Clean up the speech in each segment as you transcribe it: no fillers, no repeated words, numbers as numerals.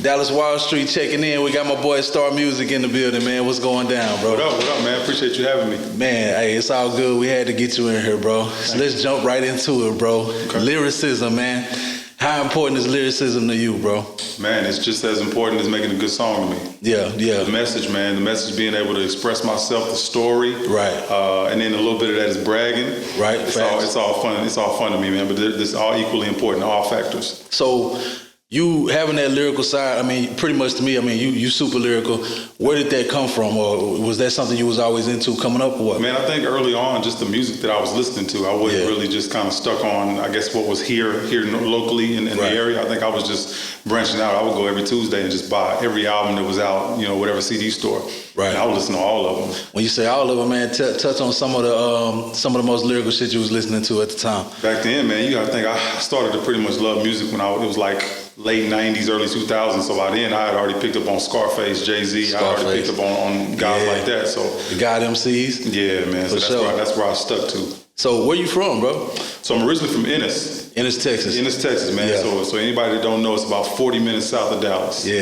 Dallas Wall Street checking in. We got my boy Star Music in the building, man. What's going down, bro? What up, man? Appreciate you having me. Man, hey, it's all good. We had to get you in here, bro. So let's jump right into it, bro. Okay. Lyricism, man. How important is lyricism to you, bro? Man, it's just as important as making a good song to me. Yeah. The message, man. The message being able to express myself, the story. Right. And then a little bit of that is bragging. Right. It's all fun. It's all fun to me, man. But it's all equally important, all factors. So you having that lyrical side, I mean, pretty much to me, I mean, you super lyrical. Where did that come from? Or was that something you was always into coming up or what? Man, I think early on, just the music that I was listening to, I wasn't really just kind of stuck on, I guess, what was here locally in the area. I think I was just branching out. I would go every Tuesday and just buy every album that was out, whatever CD store. Right. And I would listen to all of them. When you say all of them, man, touch on some of the most lyrical shit you was listening to at the time. Back then, man, you gotta think, I started to pretty much love music when it was like late 90s, early 2000s. So by then, I had already picked up on Scarface, Jay-Z. I had already picked up on guys like that. So the God MCs? Yeah, man. So that's where I stuck to. So where you from, bro? So I'm originally from Ennis. Ennis, Texas. Ennis, Texas, man. Yeah. So anybody that don't know, it's about 40 minutes south of Dallas. Yeah.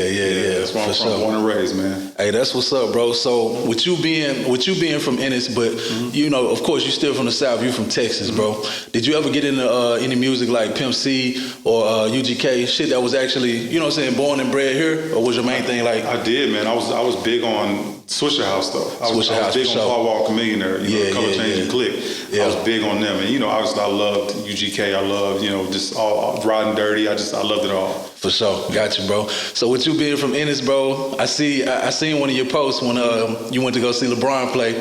That's where I'm from, born and raised, man. Hey, that's what's up, bro. So with you being from Ennis, but of course you still from the South, you from Texas, bro. Did you ever get into any music like Pimp C or UGK, shit that was actually, born and bred here? Or was your main thing like? I did, man. I was big on Swishahouse though. I was big on Paul Walker Millionaire, Color Change and Click. I was big on them, and obviously I loved UGK. I loved just all Riding Dirty. I loved it all. For sure, got you, bro. So with you being from Ennis, bro, I seen one of your posts when you went to go see LeBron play.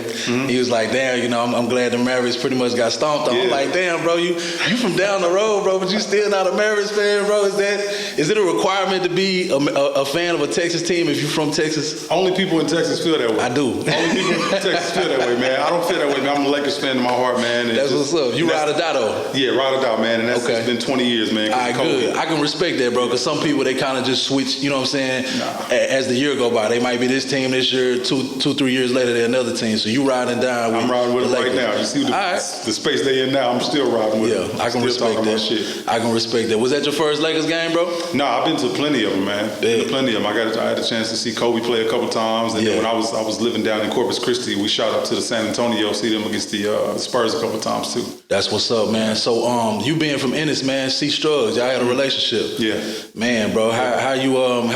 He was like, "Damn, I'm glad the Mavericks pretty much got stomped on." I'm like, "Damn, bro, you from down the road, bro, but you still not a Mavericks fan, bro? Is it a requirement to be a fan of a Texas team if you're from Texas?" Only people in Texas feel that way. I do. Only people in Texas feel that way, man. I don't feel that way, man. I'm a Lakers fan in my heart, man. That's what's up. You ride or die though. Yeah, ride or die, man. And that's it's been 20 years, man. All right, good. I can respect that, bro, because some people, they kind of just switch, you know what I'm saying? As the year go by, they might be this team this year, 2-3 years later, they're another team. So you riding down with I'm riding with them right now. You see the space they in now, I'm still riding with them. I can respect that. I can respect that. Was that your first Lakers game, bro? No, I've been to plenty of them, man. Been to plenty of them. I had a chance to see Kobe play a couple times. And then when I was living down in Corpus Christi, we shot up to the San Antonio, see them against the Spurs a couple times too. That's what's up, man. So you being from Ennis, man, C Struggs, y'all had a relationship. Yeah. Man, bro, how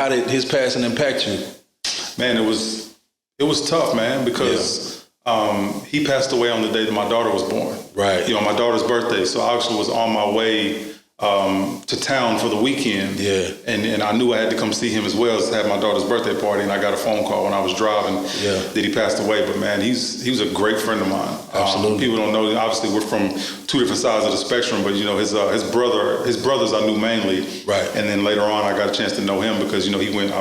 did his passing impact you? Man, it was tough, man, because he passed away on the day that my daughter was born. Right. My daughter's birthday. So I actually was on my way to town for the weekend. Yeah. And I knew I had to come see him as well as have my daughter's birthday party. And I got a phone call when I was driving that he passed away. But man, he was a great friend of mine. Absolutely. People don't know. Obviously, we're from two different sides of the spectrum. But his brothers I knew mainly. Right. And then later on, I got a chance to know him because he went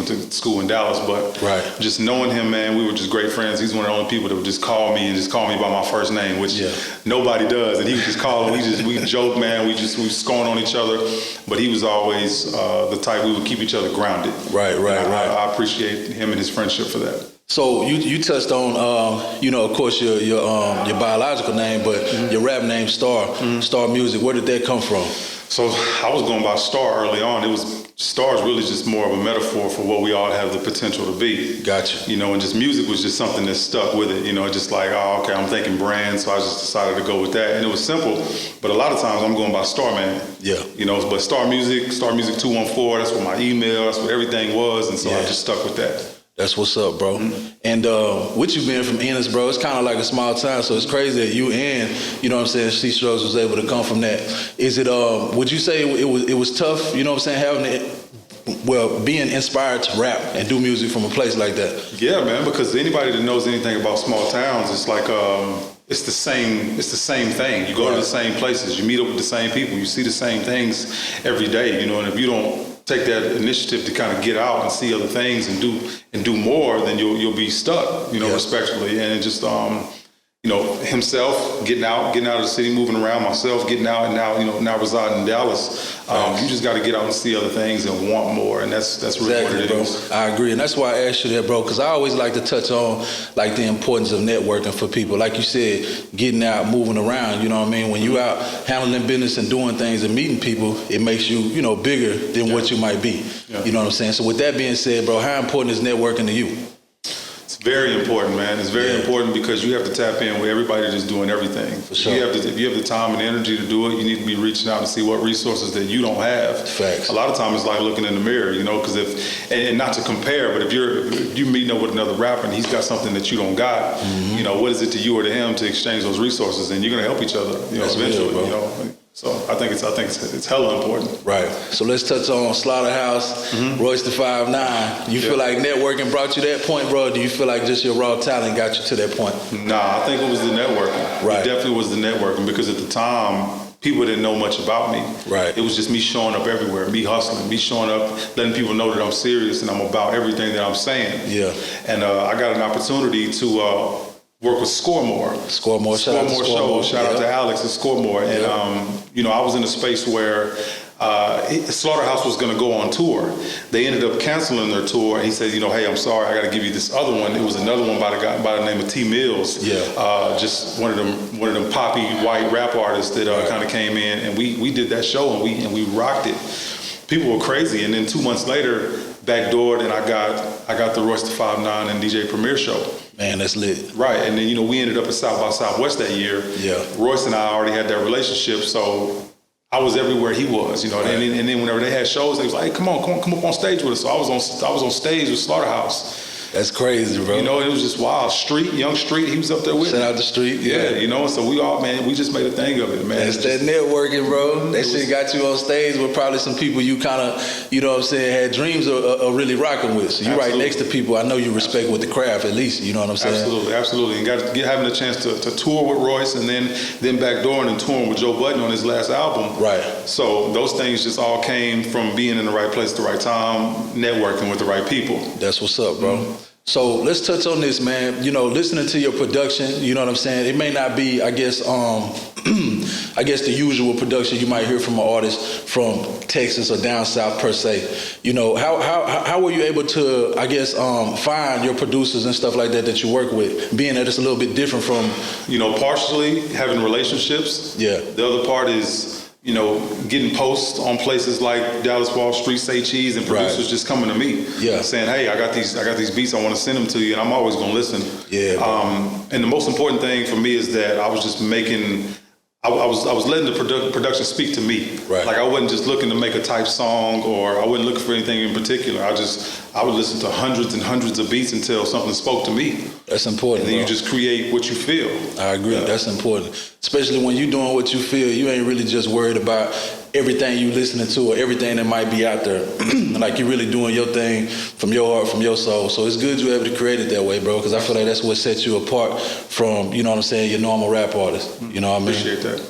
to school in Dallas. But just knowing him, man, we were just great friends. He's one of the only people that would just call me by my first name, which nobody does. And he would just call him. We joke, man. We scorn on each other, but he was always the type we would keep each other grounded. Right. I appreciate him and his friendship for that. So you touched on, of course your biological name, but your rap name Star Music. Where did that come from? So I was going by Star early on. Star is really just more of a metaphor for what we all have the potential to be. Gotcha. And just music was just something that stuck with it. Just like, I'm thinking brand, so I just decided to go with that. And it was simple, but a lot of times I'm going by Star Man. Yeah. But StarMusic214, that's what my email, that's what everything was, and so I just stuck with that. That's what's up, bro. And with you being from Ennis, bro, it's kind of like a small town, so it's crazy that you and, C Struggs was able to come from that. Is it, would you say it was tough, being inspired to rap and do music from a place like that? Yeah, man, because anybody that knows anything about small towns, it's like, it's the same thing. You go to the same places, you meet up with the same people, you see the same things every day, and if you don't take that initiative to kind of get out and see other things and do more, then you'll be stuck, respectfully. And it just himself getting out of the city, moving around, myself getting out, and now residing in Dallas. You just got to get out and see other things and want more, and that's really what it is. I agree, and that's why I asked you that, bro, because I always like to touch on like the importance of networking for people. Like you said, getting out, moving around. You know what I mean? When you out handling business and doing things and meeting people, it makes you, bigger than what you might be. Yeah. You know what I'm saying? So with that being said, bro, how important is networking to you? Very important, man. It's very important because you have to tap in with everybody that's doing everything. For sure. If you have the time and energy to do it, you need to be reaching out and see what resources that you don't have. Facts. A lot of times it's like looking in the mirror, because and not to compare, but if you're meeting up with another rapper and he's got something that you don't got, what is it to you or to him to exchange those resources, and you're gonna help each other, eventually, bro. So I think it's hella important. Right. So let's touch on Slaughterhouse, Royce the 5'9". You feel like networking brought you that point, bro? Or do you feel like just your raw talent got you to that point? Nah, I think it was the networking. Right. It definitely was the networking because at the time, people didn't know much about me. Right. It was just me showing up everywhere, me hustling, me showing up, letting people know that I'm serious and I'm about everything that I'm saying. Yeah. And I got an opportunity to work with Score More. Score More, shout out to Score More. Shout out to Alex at Score More. And, I was in a space where Slaughterhouse was going to go on tour. They ended up canceling their tour. And he said, hey, I'm sorry, I got to give you this other one. It was another one by the name of T Mills. Yeah. Just one of them poppy white rap artists that kind of came in, and we did that show and we rocked it. People were crazy. And then 2 months later, backdoored, and I got the Royce the 5'9" and DJ Premier show. Man, that's lit. Right, and then we ended up at South by Southwest that year. Yeah. Royce and I already had that relationship, so I was everywhere he was, Right. And then whenever they had shows, they was like, hey, come up on stage with us. So I was on stage with Slaughterhouse. That's crazy, bro. It was just wild. Young Street, he was up there with me. Shout out the Street. Yeah, so we all, man, we just made a thing of it, man. That's that networking, bro. That shit got you on stage with probably some people you kind of, had dreams of really rocking with. So you right next to people I know you respect with the craft at least, you know what I'm saying? Absolutely. And having a chance to tour with Royce and then backdooring and touring with Joe Budden on his last album. Right. So those things just all came from being in the right place at the right time, networking with the right people. That's what's up, bro. So let's touch on this, man. Listening to your production, you know what I'm saying? It may not be, I guess the usual production you might hear from an artist from Texas or down south per se. How were you able to, find your producers and stuff like that you work with, being that it's a little bit different from... partially having relationships. Yeah. The other part is, getting posts on places like Dallas Wall Street, Saycheese, and producers just coming to me, saying, "Hey, I got these beats. I want to send them to you," and I'm always gonna listen. Yeah. And the most important thing for me is that I was just making. I was letting the production speak to me. Right. Like I wasn't just looking to make a type song, or I wasn't looking for anything in particular. I would listen to hundreds and hundreds of beats until something spoke to me. That's important. And then bro. you just create what you feel. I agree. Yeah. That's important. Especially when you're doing what you feel, you ain't really just worried about everything you listening to or everything that might be out there. Like you're really doing your thing from your heart, from your soul. So it's good you're able to create it that way, bro, because I feel like that's what sets you apart from, your normal rap artist. You know what I mean? Appreciate that.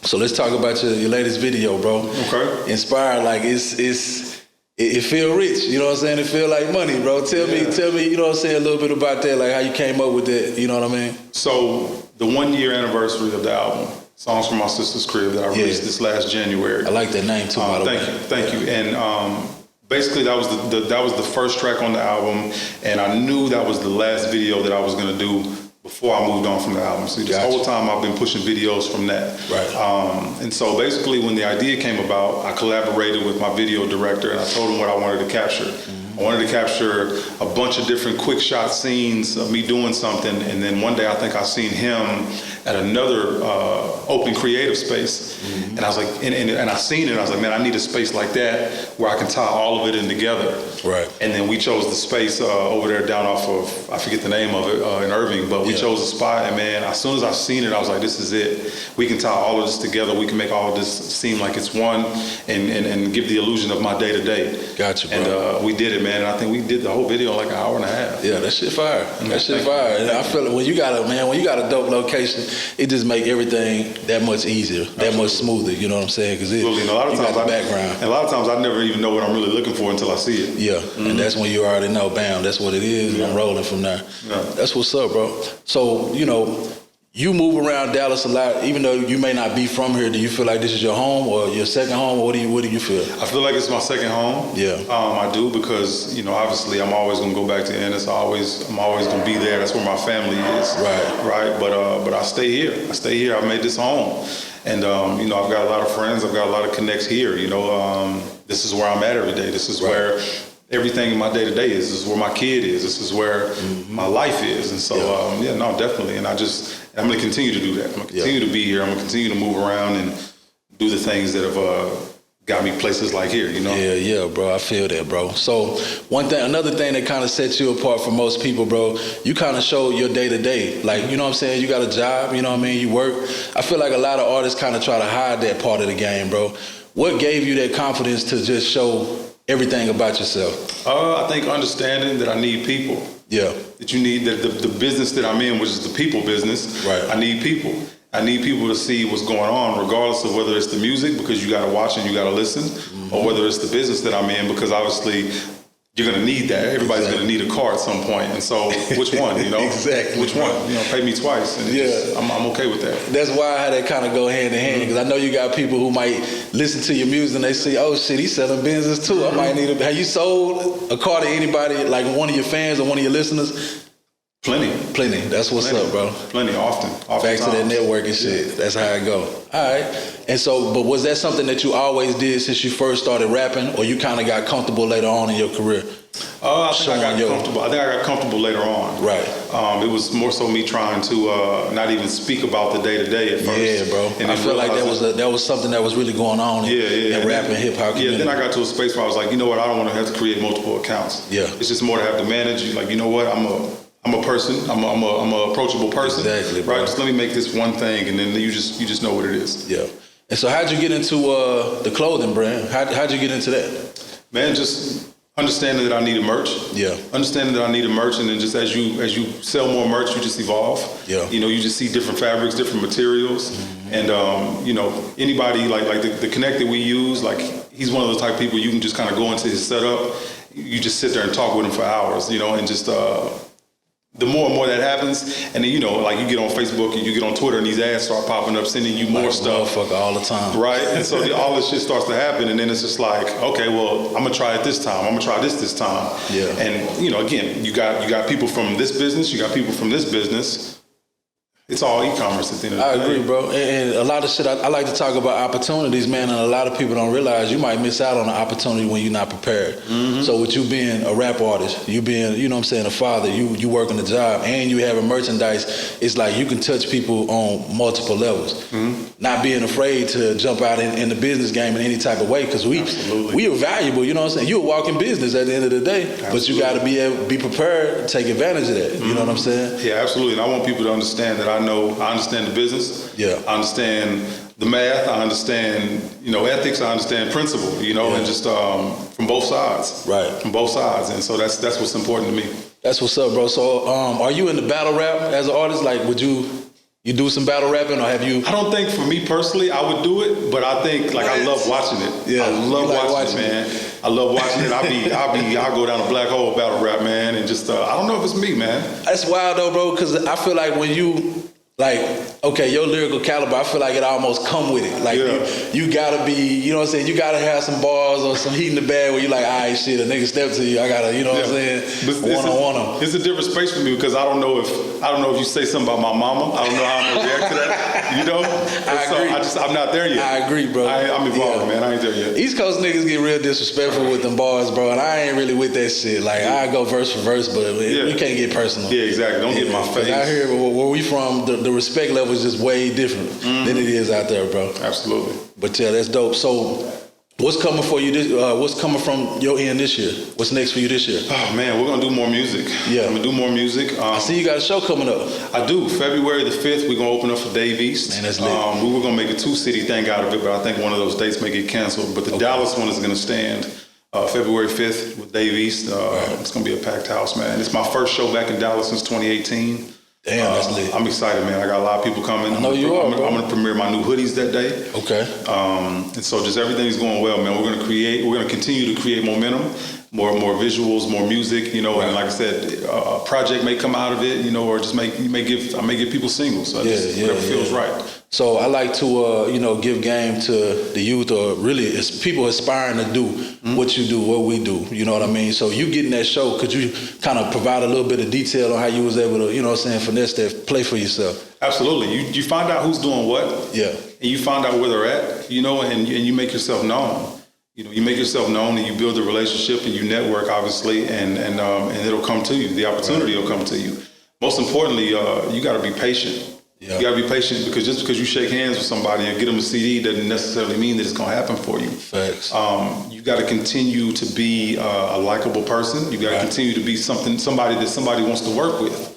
So let's talk about your latest video, bro. Okay. Inspired, like it feel rich, you know what I'm saying? It feel like money, bro. Tell me, you know what I'm saying, a little bit about that, like how you came up with that, you know what I mean? So the 1 year anniversary of the album, Songs from My Sister's Crib, that I released this last January. I like that name too, by the way. Thank you. And basically that was the first track on the album, and I knew that was the last video that I was gonna do before I moved on from the album. So this whole time I've been pushing videos from that. Right. And so basically when the idea came about, I collaborated with my video director and I told him what I wanted to capture. Mm-hmm. I wanted to capture a bunch of different quick shot scenes of me doing something, and then one day I think I seen him at another open creative space. Mm-hmm. And I was like, and I seen it, and I was like, man, I need a space like that where I can tie all of it in together. Right. And then we chose the space over there down off of, I forget the name of it, in Irving, but we chose a spot, and man, as soon as I seen it, I was like, this is it. We can tie all of this together. We can make all of this seem like it's one, and give the illusion of my day-to-day. Gotcha, bro. And we did it, man, and I think we did the whole video in like an hour and a half. Yeah, that shit fire. That shit fire. And I feel like when you got a dope location, it just make everything that much easier, that much smoother, you know what I'm saying? Because a lot of times background. And a lot of times I never even know what I'm really looking for until I see it. Yeah, and that's when you already know, bam, that's what it is, and I'm rolling from there. Yeah. That's what's up, bro. So, you move around Dallas a lot, even though you may not be from here. Do you feel like this is your home or your second home? Or what do you feel? I feel like it's my second home. Yeah. I do because, obviously I'm always going to go back to Ennis. I'm always going to be there. That's where my family is. Right. But I stay here. I made this home. And, I've got a lot of friends. I've got a lot of connects here. This is where I'm at every day. This is where everything in my day-to-day is. This is where my kid is. This is where my life is. And so, definitely. And I'm going to continue to do that. I'm going to continue to be here. I'm going to continue to move around and do the things that have got me places like here, Yeah, bro. I feel that, bro. So another thing that kind of sets you apart from most people, bro, you kind of show your day-to-day. Like, you know what I'm saying? You got a job, you know what I mean? You work. I feel like a lot of artists kind of try to hide that part of the game, bro. What gave you that confidence to just show everything about yourself? I think understanding that I need people. Yeah. That you need, that the business that I'm in, which is the people business, I need people. I need people to see what's going on, regardless of whether it's the music, because you got to watch and you got to listen, or whether it's the business that I'm in, because obviously you're going to need that. Everybody's going to need a car at some point. And so which one, Exactly. Which one? Pay me twice. And I'm okay with that. That's why how that kind of go hand in hand, because I know you got people who might listen to your music and they say, oh shit, he's selling Benzes too. I might need have you sold a car to anybody, like one of your fans or one of your listeners? Plenty. That's what's up, bro. Plenty, often. Back to that networking shit. That's how it go. All right. And so, but was that something that you always did since you first started rapping, or you kind of got comfortable later on in your career? I think I got comfortable later on. Right. It was more so me trying to not even speak about the day-to-day at first. Yeah, bro. And I feel like that was something that was really going on in rap and hip-hop community. Yeah, then I got to a space where I was like, you know what, I don't want to have to create multiple accounts. Yeah. It's just more to have to manage. Like, you know what, I'm a person. I'm a approachable person. Exactly, bro. Right. Just let me make this one thing, and then you just know what it is. Yeah. And so, how'd you get into the clothing brand? How'd you get into that? Man, just understanding that I needed merch. Yeah. Understanding that I needed merch, and then just as you sell more merch, you just evolve. Yeah. You just see different fabrics, different materials, and anybody like the connect that we use, like he's one of those type of people you can just kind of go into his setup. You just sit there and talk with him for hours, and just. The more and more that happens, and then like you get on Facebook and you get on Twitter, and these ads start popping up, sending you more stuff, motherfucker, all the time, right? And so all this shit starts to happen, and then it's just like, okay, well, I'm gonna try it this time. I'm gonna try this time. Yeah. And again, you got people from this business, you got people from this business. It's all e-commerce at the end of the day. I agree, bro. And a lot of shit, I like to talk about opportunities, man, and a lot of people don't realize you might miss out on an opportunity when you're not prepared. So with you being a rap artist, you being, a father, you working a job, and you having merchandise, it's like you can touch people on multiple levels. Not being afraid to jump out in the business game in any type of way, because we are valuable, you know what I'm saying? You're a walking business at the end of the day, but you got to be prepared to take advantage of that, you know what I'm saying? Yeah, absolutely. And I want people to understand that I understand the business. Yeah. I understand the math. I understand, ethics. I understand principle, and just from both sides. Right. From both sides. And so that's what's important to me. That's what's up, bro. So are you into battle rap as an artist? Like, would you do some battle rapping, or have you? I don't think for me personally I would do it, but I think I love watching it. Yeah. I love watching it, man. I love watching it. I'll go down a black hole battle rap, man, and just I don't know if it's me, man. That's wild though, bro, because I feel like when you your lyrical caliber, I feel like it almost come with it. Like you gotta be, you know what I'm saying? You gotta have some bars or some heat in the bag where you're like, all right, shit, a nigga step to you, I gotta, you know what I'm saying? One-on-one. It's a different space for me because I don't know if you say something about my mama, I don't know how I'm gonna react to that. I agree. I'm not there yet. I agree, bro. I'm evolving, man. I ain't there yet. East Coast niggas get real disrespectful with them bars, bro, and I ain't really with that shit. Like I go verse for verse, but we can't get personal. Yeah, exactly. Don't get in my face. Out here, where we from, the respect level is just way different than it is out there, bro. Absolutely. But yeah, that's dope. So, what's coming for you? What's coming from your end this year? What's next for you this year? Oh man, we're gonna do more music. Yeah, I'm gonna do more music. I see you got a show coming up. I do. February the 5th, we're gonna open up for Dave East. Man, that's lit. We were gonna make a 2-city thing out of it, but I think one of those dates may get canceled. But the Dallas one is gonna stand. February 5th with Dave East. It's gonna be a packed house, man. It's my first show back in Dallas since 2018. Damn, that's lit. I'm excited, man. I got a lot of people coming. I know you are, bro. I'm going to premiere my new hoodies that day. Okay. And so just everything's going well, man. We're going to continue to create momentum. more visuals, more music, you know, and like I said, a project may come out of it, you know, or just I may give people singles. So whatever feels right. So I like to, you know, give game to the youth, or really it's people aspiring to do what you do, what we do. You know what I mean? So you getting that show, could you kind of provide a little bit of detail on how you was able to, you know what I'm saying, finesse that play for yourself? Absolutely. You find out who's doing what. Yeah. And you find out where they're at, you know, and you make yourself known. You know, you make yourself known and you build a relationship and you network, obviously, and it'll come to you. The opportunity will come to you. Most importantly, you got to be patient. Yeah. You got to be patient, because just because you shake hands with somebody and get them a CD doesn't necessarily mean that it's going to happen for you. Facts. You got to continue to be a likable person. You got to continue to be somebody that somebody wants to work with.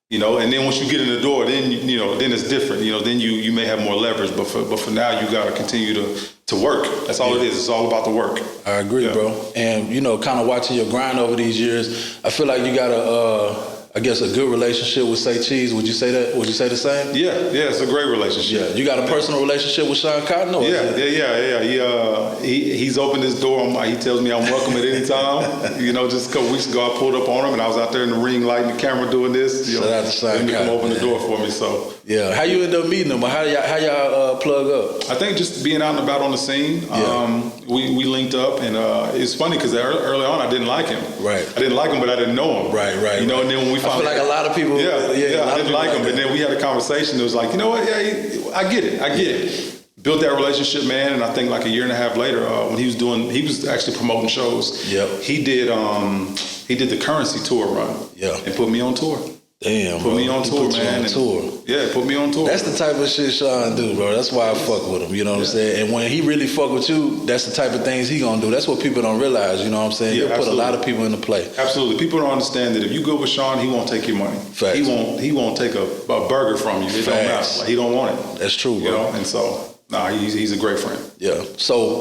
You know, and then once you get in the door, then then it's different. You know, then you may have more leverage. But for now, you got to continue to work. That's all it is. It's all about the work. I agree, bro. And you know, kind of watching your grind over these years, I feel like you got a good relationship with Saycheese. Would you say that? Would you say the same? Yeah, it's a great relationship. Yeah, you got a personal relationship with Sean Cotton? Or Yeah. He's opened his door. He tells me I'm welcome at any time. You know, just a couple weeks ago, I pulled up on him and I was out there in the ring, lighting the camera, doing this. Shout out to Sean Cotton. Come open the door for me. So yeah, how you end up meeting him? How y'all plug up? I think just being out and about on the scene. Yeah. We linked up, and it's funny because early on I didn't like him. Right. I didn't like him, but I didn't know him. Right. You know, and then when we found I feel like a lot of people. I didn't like him, but then we had a conversation. It was like, you know what? Yeah, I get it. Built that relationship, man, and I think like a year and a half later, when he was actually promoting shows. Yep. He did the Currency tour run. Yeah. And put me on tour. Damn, put me on tour, man. Put me on tour. That's the type of shit Sean do, bro. That's why I fuck with him. You know what I'm saying? And when he really fuck with you, that's the type of things he gonna do. That's what people don't realize. You know what I'm saying? He'll put a lot of people into play. Absolutely. People don't understand that if you go with Sean, he won't take your money. Facts. He won't take a burger from you. It don't matter. Like, he don't want it. That's true, bro. You know, and so. Nah, he's a great friend. Yeah. So,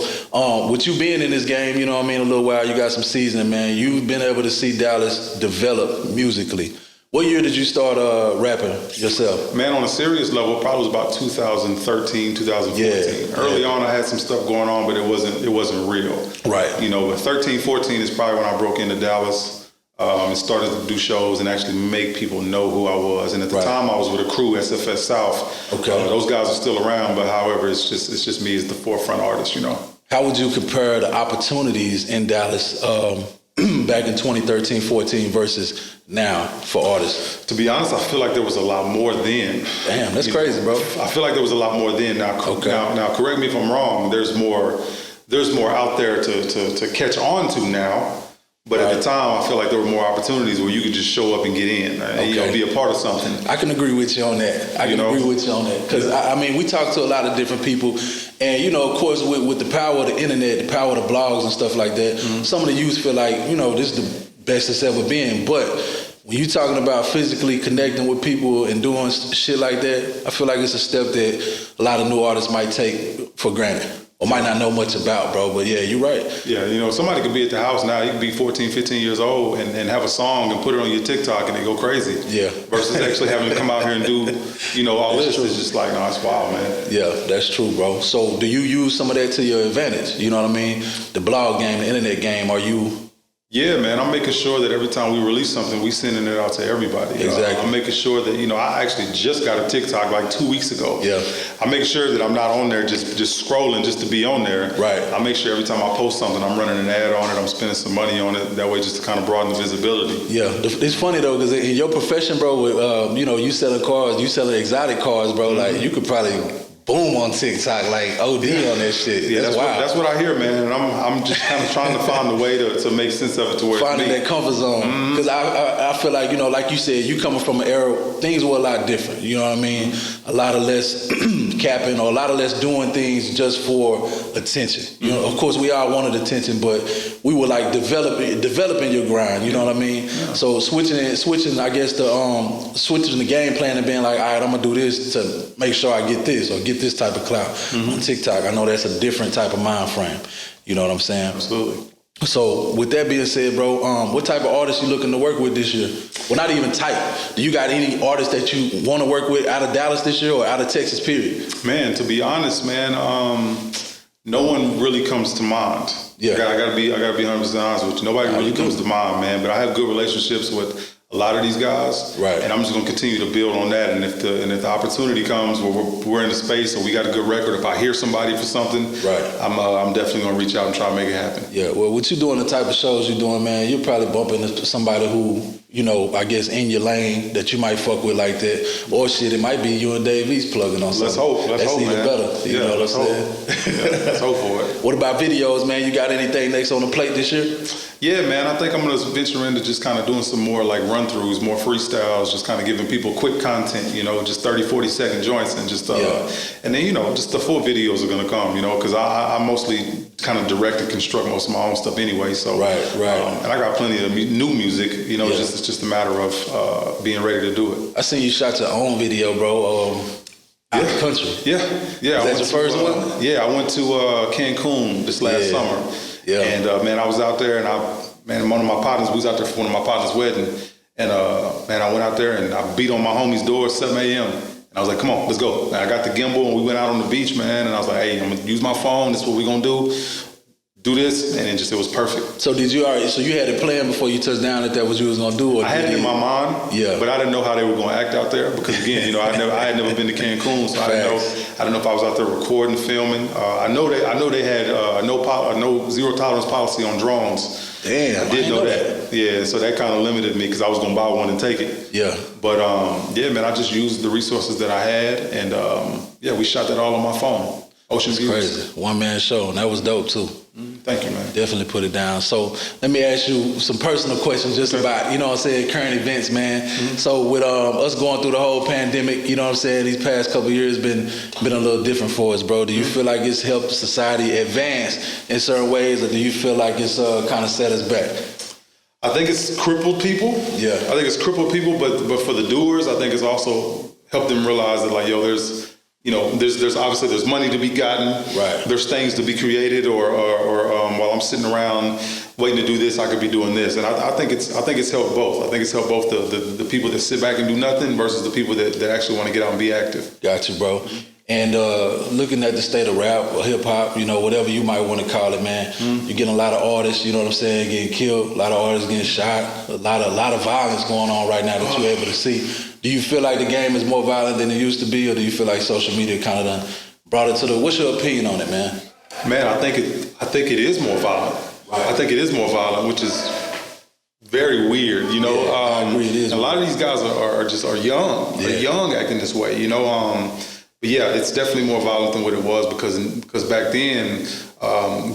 with you being in this game, you know what I mean, a little while, you got some seasoning, man. You've been able to see Dallas develop musically. What year did you start rapping yourself? Man, on a serious level, probably was about 2013, 2014. Yeah. Early on, I had some stuff going on, but it wasn't real. Right. You know, but 13, 14 is probably when I broke into Dallas. And started to do shows and actually make people know who I was. And at the time, I was with a crew, SFS South. Okay. Those guys are still around, but however, it's just me as the forefront artist, you know. How would you compare the opportunities in Dallas back in 2013, 14 versus now for artists? To be honest, I feel like there was a lot more then. Damn, that's crazy, bro. I feel like there was a lot more then. Now, correct me if I'm wrong. There's more out there to catch on to now. But at the time, I feel like there were more opportunities where you could just show up and get in, you know, be a part of something. I can agree with you on that. Agree with you on that. Because, I mean, we talk to a lot of different people. And, you know, of course, with the power of the internet, the power of the blogs and stuff like that, some of the youth feel like, you know, this is the best it's ever been. But when you're talking about physically connecting with people and doing shit like that, I feel like it's a step that a lot of new artists might take for granted. Or might not know much about, bro, but yeah, you're right. Yeah, you know, somebody could be at the house now, you could be 14, 15 years old and have a song and put it on your TikTok and they go crazy. Yeah. Versus actually having to come out here and do, you know, all this. It's just like, no, it's wild, man. Yeah, that's true, bro. So do you use some of that to your advantage? You know what I mean? The blog game, the internet game, are you... Yeah, man, I'm making sure that every time we release something, we sending it out to everybody. Exactly. I'm making sure that, you know, I actually just got a TikTok like 2 weeks ago. Yeah. I'm making sure that I'm not on there just scrolling just to be on there. Right. I make sure every time I post something, I'm running an ad on it, I'm spending some money on it, that way just to kind of broaden the visibility. Yeah, it's funny though, because in your profession, bro, with, you know, you selling cars, you selling exotic cars, bro, like you could probably... boom on TikTok, like OD on that shit. Yeah, that's what I hear, man. And I'm just kind of trying to find a way to make sense of it to where finding that comfort zone. Because I feel like, you know, like you said, you coming from an era, things were a lot different. You know what I mean? A lot of less capping or a lot of less doing things just for attention. You know, of course, we all wanted attention, but we were like developing your grind. You know what I mean? Yeah. So switching, I guess switching the game plan and being like, all right, I'm gonna do this to make sure I get this or get this type of clout on TikTok. I know that's a different type of mind frame. You know what I'm saying? Absolutely. So with that being said, bro, what type of artists you looking to work with this year? Well, not even type. Do you got any artists that you want to work with out of Dallas this year or out of Texas, period? Man, to be honest, man, no one really comes to mind. Yeah, I gotta be 100% honest with you. Nobody really comes to mind, man. But I have good relationships with a lot of these guys, right? And I'm just gonna continue to build on that. And if the opportunity comes where we're in the space or we got a good record, if I hear somebody for something, right, I'm definitely gonna reach out and try to make it happen. Yeah, well, what you doing, the type of shows you're doing, man, you'll probably bump into somebody who, you know, I guess in your lane that you might fuck with like that, or shit, it might be you and Dave East plugging on something. Let's hope, That's man. even better. You know what I'm saying? Yeah, let's hope for it. What about videos, man? You got anything next on the plate this year? Yeah, man, I think I'm going to venture into just kind of doing some more like run-throughs, more freestyles, just kind of giving people quick content, you know, just 30, 40-second joints and just, and then, you know, just the full videos are going to come, you know, because I mostly kind of direct and construct most of my own stuff anyway, so. Right. And I got plenty of new music, you know, it's just a matter of being ready to do it. I seen you shot your own video, bro, out the country. Yeah. Is that your first one? Yeah, I went to Cancun this last summer. Yeah. And man, I was out there, and one of my partners, we was out there for one of my partner's wedding, and man, I went out there and I beat on my homie's door at 7 a.m. And I was like, come on, let's go. And I got the gimbal and we went out on the beach, man. And I was like, hey, I'm gonna use my phone. This is what we're gonna do this, and it was perfect. So did you already? So you had it planned before you touched down that was you was gonna do? Or I had it in my mind, but I didn't know how they were gonna act out there because again, you know, I had never been to Cancun, so I didn't know if I was out there recording, filming. I know they had no zero tolerance policy on drones. Damn, I did know that. Yeah, so that kind of limited me because I was gonna buy one and take it. Yeah. But yeah, man, I just used the resources that I had, and yeah, we shot that all on my phone. Ocean views. Crazy. One man show, and that was dope too. Thank you, man. Definitely put it down. So let me ask you some personal questions just about, you know what I'm saying, current events, man. So with us going through the whole pandemic, you know what I'm saying, these past couple of years been a little different for us, bro. Do you feel like it's helped society advance in certain ways, or do you feel like it's kind of set us back? I think it's crippled people. Yeah. I think it's crippled people, but for the doers, I think it's also helped them realize that, like, yo, there's obviously there's money to be gotten. Right. There's things to be created, or while I'm sitting around waiting to do this, I could be doing this. And I think it's helped both. I think it's helped both the people that sit back and do nothing versus the people that actually want to get out and be active. Got you, bro. And looking at the state of rap or hip hop, you know, whatever you might want to call it, man, you're getting a lot of artists, you know what I'm saying, getting killed, a lot of artists getting shot, a lot of violence going on right now that you're able to see. Do you feel like the game is more violent than it used to be, or do you feel like social media kind of done brought it to the? What's your opinion on it, man? Man, I think it is more violent. Right. I think it is more violent, which is very weird. You know, yeah, I agree, it is. A lot of these guys are young. They're young acting this way. You know. But yeah, it's definitely more violent than what it was because back then,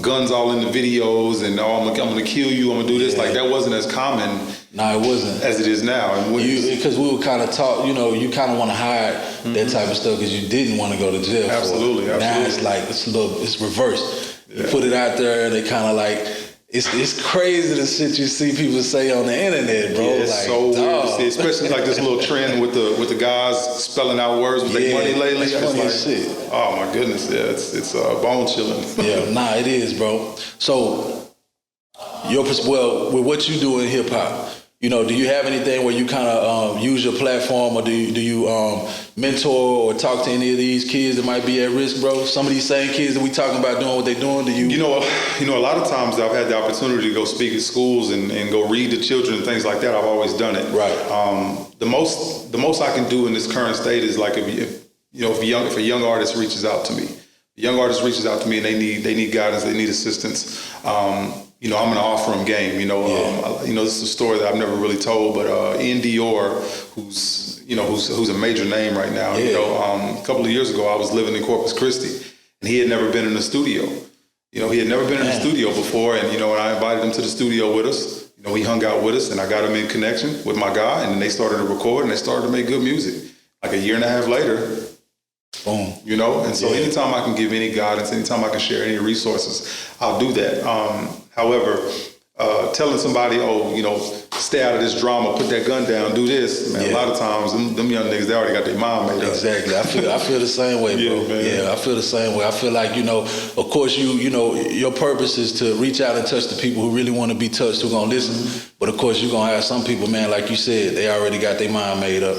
guns all in the videos and I'm gonna kill you, I'm gonna do this. Like that wasn't as common. No, it wasn't as it is now. Because we were kind of taught, you know, you kind of want to hide that type of stuff because you didn't want to go to jail. Absolutely. Now it's like it's reversed. Yeah. You put it out there, they kind of like. It's crazy the shit you see people say on the internet, bro. Yeah, it's like, so weird to see, especially like this little trend with the guys spelling out words with their money lately. It's funny as shit. Oh my goodness, yeah, it's bone chilling. Yeah, nah, it is, bro. So with what you do in hip hop, you know, do you have anything where you kind of use your platform, or do you mentor or talk to any of these kids that might be at risk, bro? Some of these same kids that we talking about doing what they doing. Do you? You know, a lot of times I've had the opportunity to go speak at schools and go read to children and things like that. I've always done it. Right. The most I can do in this current state is like if a young artist reaches out to me, and they need guidance, they need assistance. You know, I'm going to offer them game. You know, this is a story that I've never really told, but Ian Dior, who's a major name right now. Yeah. You know, a couple of years ago, I was living in Corpus Christi, and he had never been in the studio. You know, he had never been in the studio before, and you know, when I invited him to the studio with us, you know, he hung out with us, and I got him in connection with my guy, and then they started to record, and they started to make good music. Like a year and a half later. Boom. You know, and so anytime I can give any guidance, anytime I can share any resources, I'll do that. However, telling somebody, stay out of this drama, put that gun down, do this, man, a lot of times, them young niggas, they already got their mind made up. Exactly. I feel the same way, bro. Yeah, I feel the same way. I feel like, you know, of course, your purpose is to reach out and touch the people who really want to be touched, who going to listen. But, of course, you're going to have some people, man, like you said, they already got their mind made up.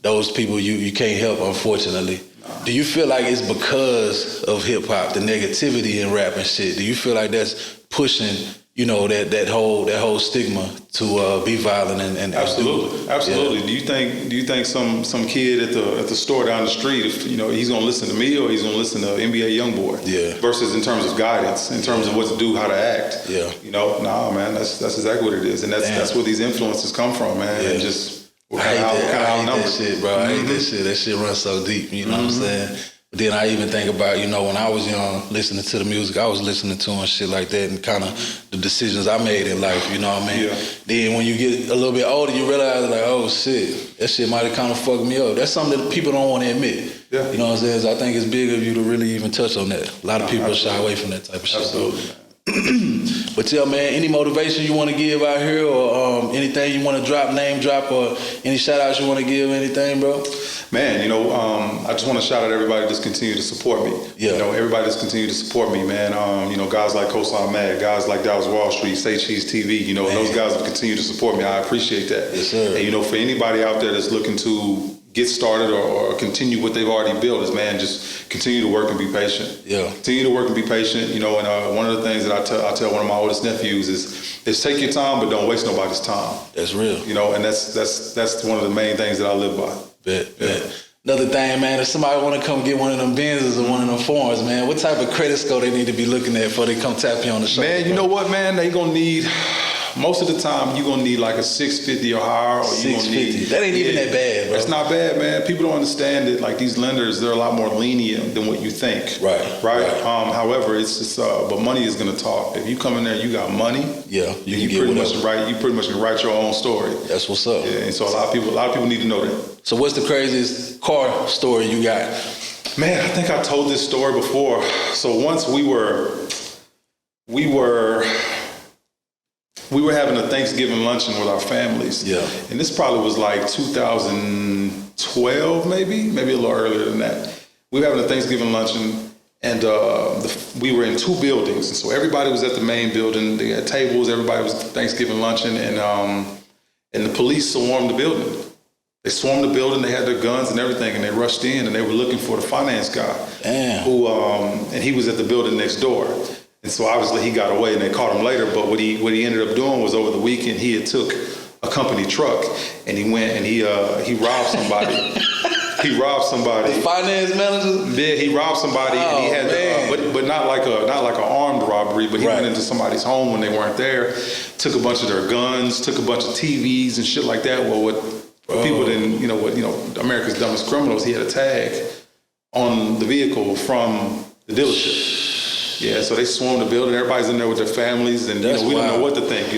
Those people you can't help, unfortunately. Do you feel like it's because of hip hop, the negativity in rap and shit? Do you feel like that's pushing, you know, that whole stigma to be violent and absolutely. Yeah. Do you think some kid at the store down the street, if you know, he's gonna listen to me or he's gonna listen to NBA YoungBoy? Yeah. Versus in terms of guidance, in terms of what to do, how to act. Yeah. You know, nah, man, that's exactly what it is, and that's where these influences come from, man. Yeah. And just I hate that shit, bro. I hate that shit. That shit runs so deep. You know what I'm saying? But then I even think about, you know, when I was young, listening to the music I was listening to and shit like that, and kind of the decisions I made in life, you know what I mean? Yeah. Then when you get a little bit older, you realize, like, oh, shit, that shit might have kind of fucked me up. That's something that people don't want to admit. Yeah. You know what I'm saying? So I think it's big of you to really even touch on that. A lot of people shy away from that type of shit. Absolutely. But yeah, man, any motivation you want to give out here, or anything you want to drop, name drop, or any shout outs you want to give, anything, bro? Man, you know, I just want to shout out everybody that's continue to support me. Yeah. You know, everybody that's continue to support me, man. You know, guys like Coastline Mad, guys like Dallas Wall Street, SaycheeseTV, you know, those guys have continued to support me. I appreciate that. Yes, sir. And, you know, for anybody out there that's looking to get started or continue what they've already built is, man, just continue to work and be patient. Yeah. Continue to work and be patient, you know, and one of the things that I tell one of my oldest nephews is take your time, but don't waste nobody's time. That's real. You know, and that's one of the main things that I live by. Bet. Another thing, man, if somebody want to come get one of them Benzes or one of them foreigns, man, what type of credit score they need to be looking at before they come tap you on the shoulder? Man, you know what, man? They gonna need, most of the time, you're gonna need like a 650 or higher. Or 650. That ain't even that bad, bro. That's not bad, man. People don't understand it. Like these lenders, they're a lot more lenient than what you think. Right. However, it's just, but money is gonna talk. If you come in there, and you got money. Yeah, you pretty much can write your own story. That's what's up. Yeah, and so a lot of people need to know that. So what's the craziest car story you got? Man, I think I told this story before. So once we were having a Thanksgiving luncheon with our families. Yeah. And this probably was like 2012, maybe a little earlier than that. We were having a Thanksgiving luncheon, and we were in two buildings. And so everybody was at the main building. They had tables. Everybody was Thanksgiving luncheon, and the police swarmed the building. They swarmed the building. They had their guns and everything, and they rushed in, and they were looking for the finance guy. Damn. Who and he was at the building next door. And so obviously he got away, and they caught him later. But what he ended up doing was, over the weekend, he had took a company truck, and he went and he robbed somebody. He robbed somebody. The finance manager? Yeah, he robbed somebody, and he had but not like an armed robbery. But he went into somebody's home when they weren't there, took a bunch of their guns, took a bunch of TVs and shit like that. Well, what people didn't, America's Dumbest Criminals, he had a tag on the vehicle from the dealership. Yeah, so they swarmed the building. Everybody's in there with their families, and we don't know what to think.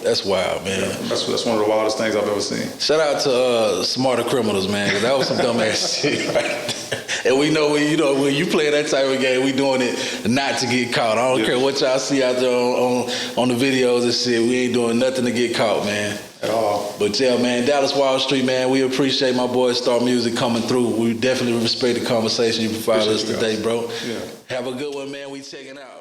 That's wild, man. Yeah, that's one of the wildest things I've ever seen. Shout out to Smarter Criminals, man, because that was some dumb ass shit, right? And we know when you play that type of game, we doing it not to get caught. I don't care what y'all see out there on the videos and shit. We ain't doing nothing to get caught, man. At all. But yeah, man, Dallas Wall Street, man, we appreciate my boy Star Music coming through. We definitely respect the conversation you provided us today, bro. Yeah. Have a good one, man. We checking out.